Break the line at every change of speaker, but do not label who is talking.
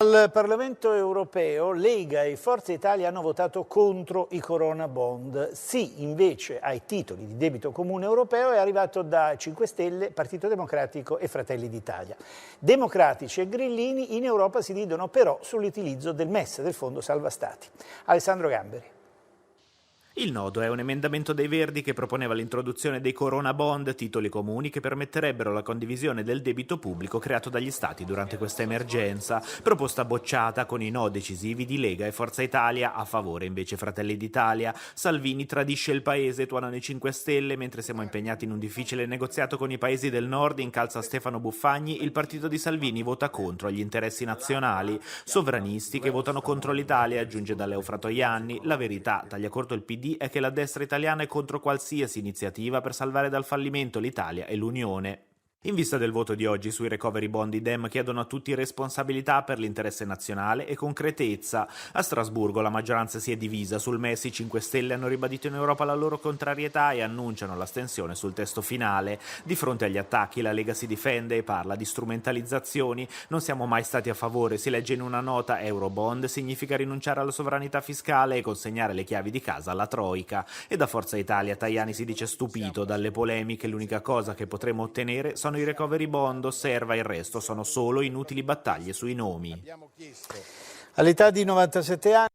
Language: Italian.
Al Parlamento europeo Lega e Forza Italia hanno votato contro i Corona Bond. Sì, invece, ai titoli di debito comune europeo è arrivato da 5 Stelle, Partito Democratico e Fratelli d'Italia. Democratici e grillini in Europa si dividono però sull'utilizzo del MES, del Fondo Salva Stati. Alessandro Gamberi.
Il nodo è un emendamento dei Verdi che proponeva l'introduzione dei Corona Bond, titoli comuni che permetterebbero la condivisione del debito pubblico creato dagli Stati durante questa emergenza. Proposta bocciata con i no decisivi di Lega e Forza Italia, a favore invece Fratelli d'Italia. Salvini tradisce il paese, tuonano i 5 Stelle, mentre siamo impegnati in un difficile negoziato con i paesi del nord, incalza Stefano Buffagni, il partito di Salvini vota contro gli interessi nazionali. Sovranisti che votano contro l'Italia, aggiunge Dario Fratoianni. La verità, taglia corto il PD, è che la destra italiana è contro qualsiasi iniziativa per salvare dal fallimento l'Italia e l'Unione. In vista del voto di oggi sui recovery bond, i Dem chiedono a tutti responsabilità per l'interesse nazionale e concretezza. A Strasburgo la maggioranza si è divisa. Sul MES i 5 Stelle hanno ribadito in Europa la loro contrarietà e annunciano l'astensione sul testo finale. Di fronte agli attacchi la Lega si difende e parla di strumentalizzazioni. Non siamo mai stati a favore, si legge in una nota, Eurobond significa rinunciare alla sovranità fiscale e consegnare le chiavi di casa alla Troica. E da Forza Italia Tajani si dice stupito dalle polemiche, l'unica cosa che potremo ottenere sono i recovery bond, osserva, il resto sono solo inutili battaglie sui nomi.
All'età di 97 anni